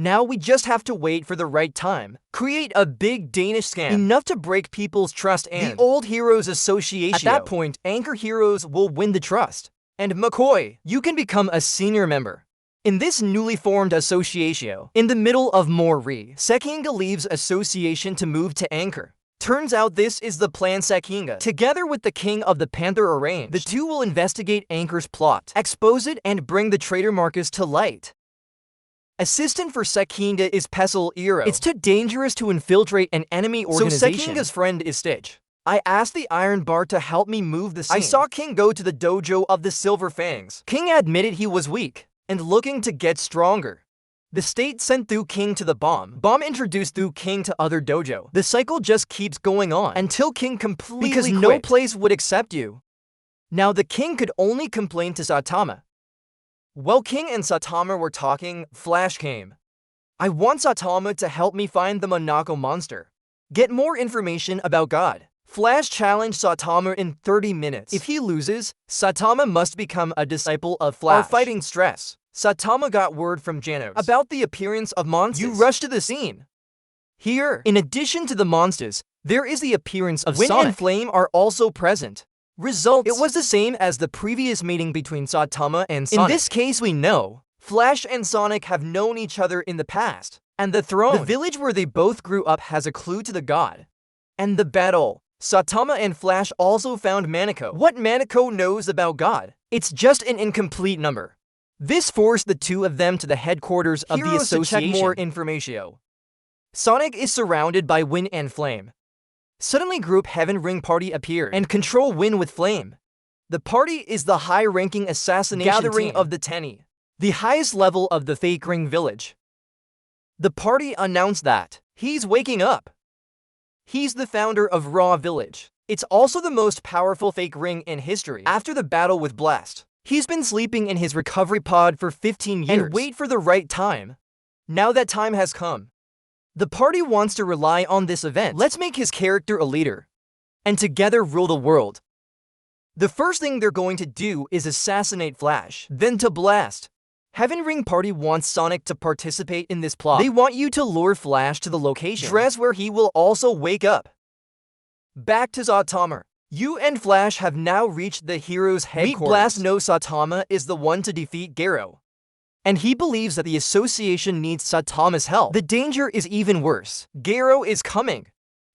Now we just have to wait for the right time. Create a big Danish scam. Enough to break people's trust and the Old Heroes Association. At that point, Anchor Heroes will win the trust. And McCoy, you can become a senior member. In this newly formed association, in the middle of Mori, Sekinga leaves association to move to Anchor. Turns out this is the plan Sekinga, together with the King of the Panther arranged. The two will investigate Anchor's plot, expose it, and bring the traitor Marcus to light. Assistant for Sekinga is Pestle Iro. It's too dangerous to infiltrate an enemy organization. So Sekinga's friend is Stitch. I asked the Iron Bar to help me move the scene. I saw King go to the dojo of the Silver Fangs. King admitted he was weak and looking to get stronger. The state sent Thu King to the bomb. Bomb introduced Thu King to other dojo. The cycle just keeps going on until King completely quit. Because no place would accept you. Now the King could only complain to Saitama. While King and Saitama were talking, Flash came. I want Saitama to help me find the Monaco monster. Get more information about God. Flash challenged Saitama in 30 minutes. If he loses, Saitama must become a disciple of Flash. While fighting stress, Saitama got word from Janos about the appearance of monsters. You rush to the scene. Here, in addition to the monsters, there is the appearance of Wind and Flame are also present. Results. It was the same as the previous meeting between Saitama and Sonic. In this case, we know Flash and Sonic have known each other in the past. And the throne, the village where they both grew up, has a clue to the god. And the battle. Saitama and Flash also found Manako. What Manako knows about God? It's just an incomplete number. This forced the two of them to the headquarters of the association to check more information. Sonic is surrounded by Wind and Flame. Suddenly Group Heaven Ring Party appeared and control Wind with Flame. The party is the high-ranking assassination gathering of the Tenny, the highest level of the fake ring village. The party announced that he's waking up. He's the founder of Raw Village. It's also the most powerful fake ring in history. After the battle with Blast, he's been sleeping in his recovery pod for 15 years and wait for the right time. Now that time has come. The party wants to rely on this event. Let's make his character a leader, and together rule the world. The first thing they're going to do is assassinate Flash, then to Blast. Heaven Ring Party wants Sonic to participate in this plot. They want you to lure Flash to the location, dress where he will also wake up. Back to Saitama. You and Flash have now reached the hero's headquarters. Blast knows Saitama is the one to defeat Garo. And he believes that the association needs Saitama's help. The danger is even worse. Garo is coming.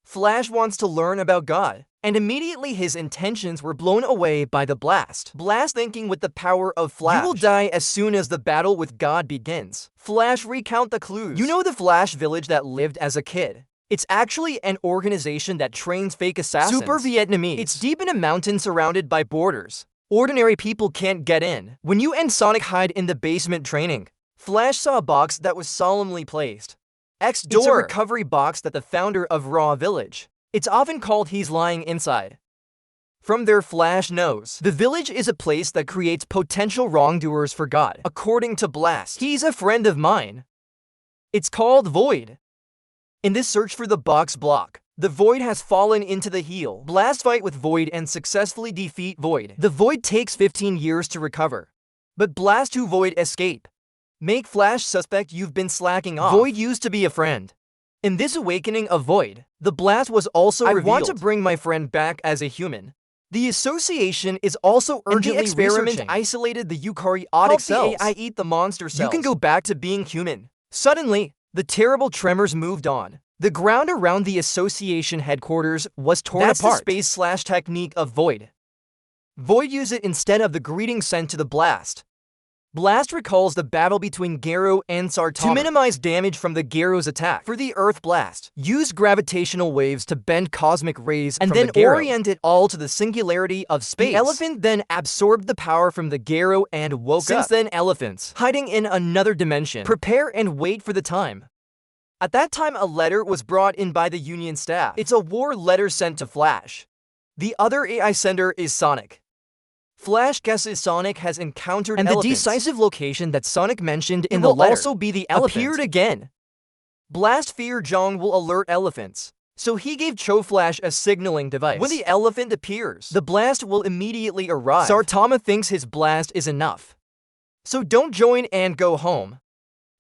Flash wants to learn about God, and immediately his intentions were blown away by the Blast. Blast thinking with the power of Flash, you will die as soon as the battle with God begins. Flash recount the clues. You know the Flash village that lived as a kid. It's actually an organization that trains fake assassins. Super Vietnamese. It's deep in a mountain surrounded by borders. Ordinary people can't get in. When you and Sonic hide in the basement training, Flash saw a box that was solemnly placed. X door. It's a recovery box that the founder of Raw Village It's often called he's lying inside. From their Flash knows, the village is a place that creates potential wrongdoers for God. According to Blast, he's a friend of mine. It's called Void. In this search for the box block, the Void has fallen into the heel. Blast fight with Void and successfully defeat Void. The Void takes 15 years to recover, but Blast to Void escape. Make Flash suspect you've been slacking off. Void used to be a friend. In this awakening of Void, the Blast was also revealed. I want to bring my friend back as a human. The association is also urgently experiment isolated the eukaryotic cells. The AI eat the monster cells. You can go back to being human. Suddenly, the terrible tremors moved on. The ground around the association headquarters was torn apart. That's the space technique of Void. Void used it instead of the greeting sent to the Blast. Blast recalls the battle between Garo and Saitama. To minimize damage from the Garo's attack, for the Earth Blast, use gravitational waves to bend cosmic rays and then orient it all to the singularity of space. The elephant then absorbed the power from the Garo and woke up. Since then, elephants, hiding in another dimension, prepare and wait for the time. At that time, a letter was brought in by the Union staff. It's a war letter sent to Flash. The other AI sender is Sonic. Flash guesses Sonic has encountered elephants. The decisive location that Sonic mentioned in the letter will also be the elephant. Appeared again. Blast fear Jong will alert elephants, so he gave Cho Flash a signaling device. When the elephant appears, the Blast will immediately arrive. Saitama thinks his Blast is enough, so don't join and go home.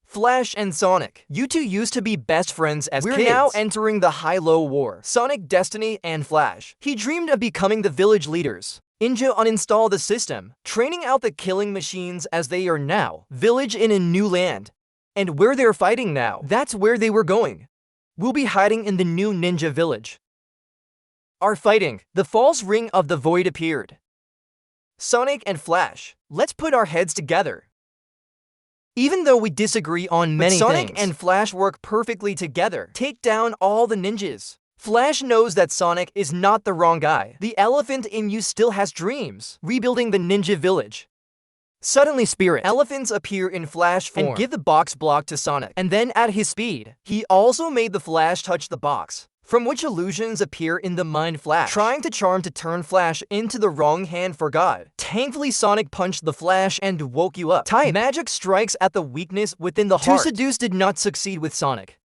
Flash and Sonic, you two used to be best friends as kids. We're now entering the high-low war. Sonic, Destiny, and Flash. He dreamed of becoming the village leaders. Inja uninstalled the system, training out the killing machines as they are now. Village in a new land. And where they're fighting now, that's where they were going. We'll be hiding in the new ninja village. Are fighting. The false ring of the Void appeared. Sonic and Flash, let's put our heads together. Even though we disagree on many things, Sonic and Flash work perfectly together. Take down all the ninjas. Flash knows that Sonic is not the wrong guy. The elephant in you still has dreams. Rebuilding the ninja village. Suddenly spirit elephants appear in Flash form and give the box block to Sonic. And then at his speed, he also made the Flash touch the box, from which illusions appear in the mind Flash, trying to charm to turn Flash into the wrong hand for God. Thankfully, Sonic punched the Flash and woke you up. Type magic strikes at the weakness within the heart. To seduce did not succeed with Sonic.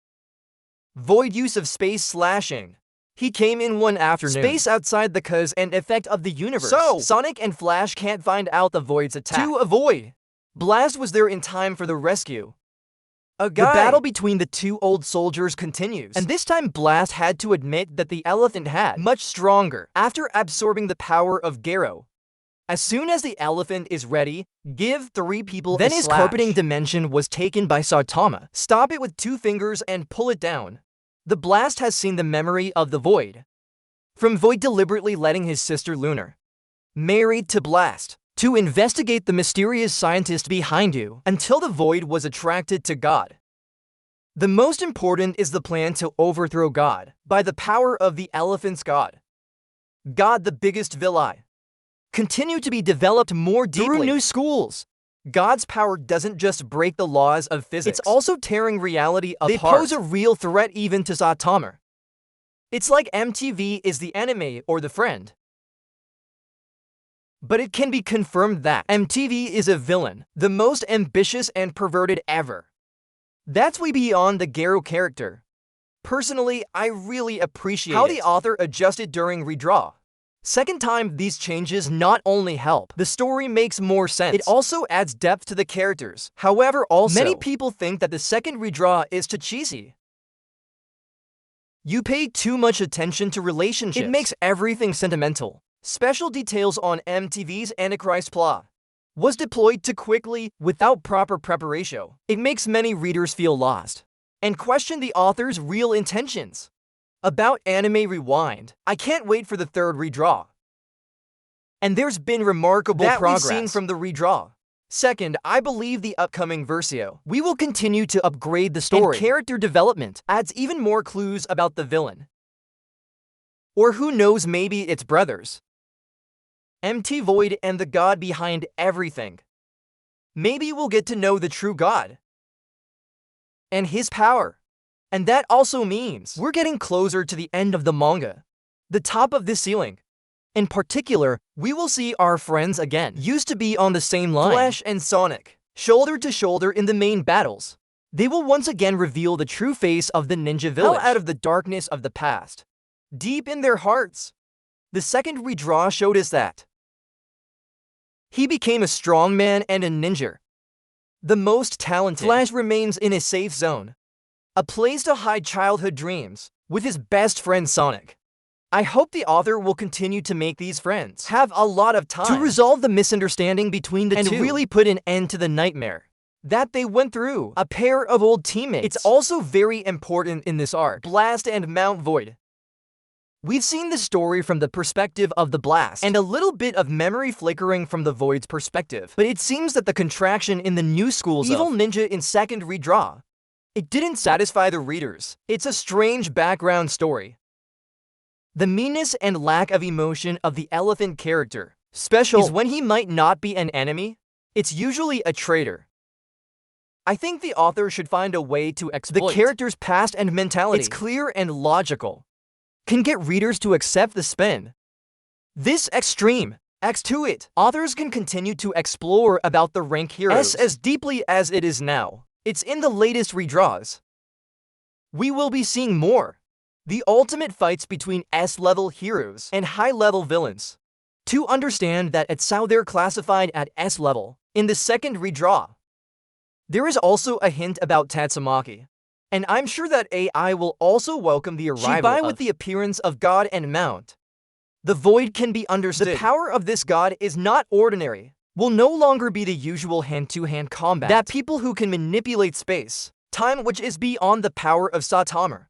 Void use of space slashing. He came in one afternoon. Space outside the cause and effect of the universe. So, Sonic and Flash can't find out the Void's attack. To avoid, Blast was there in time for the rescue. The battle between the two old soldiers continues. And this time Blast had to admit that the elephant had much stronger after absorbing the power of Garo. As soon as the elephant is ready, give 3 people then a his slash. Carpeting dimension was taken by Saitama. Stop it with 2 fingers and pull it down. The Blast has seen the memory of the Void. From Void deliberately letting his sister Lunar, married to Blast, to investigate the mysterious scientist behind you until the Void was attracted to God. The most important is the plan to overthrow God by the power of the elephant's God. God, the biggest villain, continue to be developed more deeply through new schools. God's power doesn't just break the laws of physics, it's also tearing reality apart. They pose a real threat even to Saitama. It's like MTV is the enemy or the friend. But it can be confirmed that MTV is a villain, the most ambitious and perverted ever. That's way beyond the Garo character. Personally, I really appreciate how the author adjusted during redraw. Second time, these changes not only help, the story makes more sense. It also adds depth to the characters. However, also, many people think that the second redraw is too cheesy. You pay too much attention to relationships. It makes everything sentimental. Special details on MTV's Antichrist plot was deployed too quickly without proper preparation. It makes many readers feel lost and question the author's real intentions. About Anime Rewind, I can't wait for the 3rd redraw. And there's been remarkable progress we've seen from the redraw. Second, I believe the upcoming Versio, we will continue to upgrade the story, and character development adds even more clues about the villain. Or who knows, maybe it's brothers. MT Void and the God behind everything. Maybe we'll get to know the true God and his power. And that also means we're getting closer to the end of the manga. The top of this ceiling. In particular, we will see our friends again. Used to be on the same line. Flash and Sonic, shoulder to shoulder in the main battles. They will once again reveal the true face of the ninja village. Out of the darkness of the past. Deep in their hearts. The second redraw showed us that he became a strong man and a ninja. The most talented. Flash remains in a safe zone. A place to hide childhood dreams with his best friend Sonic. I hope the author will continue to make these friends have a lot of time to resolve the misunderstanding between the two and really put an end to the nightmare that they went through. A pair of old teammates. It's also very important in this arc. Blast and Mount Void. We've seen the story from the perspective of the Blast, and a little bit of memory flickering from the Void's perspective. But it seems that the contraction in the new school's Evil Ninja in second redraw, it didn't satisfy the readers. It's a strange background story. The meanness and lack of emotion of the elephant character, special, is when he might not be an enemy, it's usually a traitor. I think the author should find a way to exploit the character's past and mentality. It's clear and logical. Can get readers to accept the spin. This extreme, X to it. Authors can continue to explore about the rank heroes as deeply as it is now. It's in the latest redraws. We will be seeing more. The ultimate fights between S-level heroes and high-level villains. To understand that it's how they're classified at S-level in the second redraw. There is also a hint about Tatsumaki. And I'm sure that AI will also welcome the arrival of with the appearance of God and Mount. The Void can be understood. The power of this god is not ordinary. Will no longer be the usual hand-to-hand combat that people who can manipulate space, time which is beyond the power of Saitama.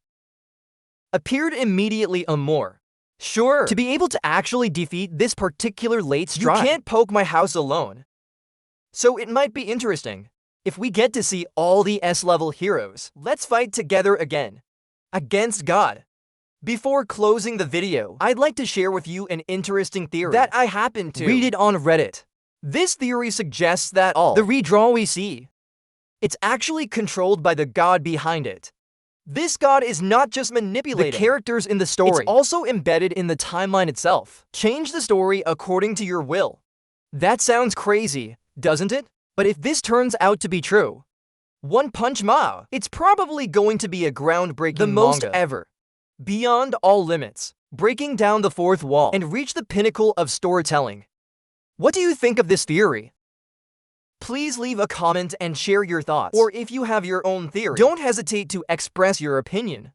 Appeared immediately on more. Sure, to be able to actually defeat this particular late strike, you can't poke my house alone. So it might be interesting if we get to see all the S-level heroes. Let's fight together again. Against God. Before closing the video, I'd like to share with you an interesting theory that I happened to read it on Reddit. This theory suggests that all the redraw we see, it's actually controlled by the god behind it. This god is not just manipulating the characters in the story, it's also embedded in the timeline itself. Change the story according to your will. That sounds crazy, doesn't it? But if this turns out to be true, One Punch Man, it's probably going to be a groundbreaking the most manga ever. Beyond all limits, breaking down the fourth wall and reach the pinnacle of storytelling. What do you think of this theory? Please leave a comment and share your thoughts. Or if you have your own theory, don't hesitate to express your opinion.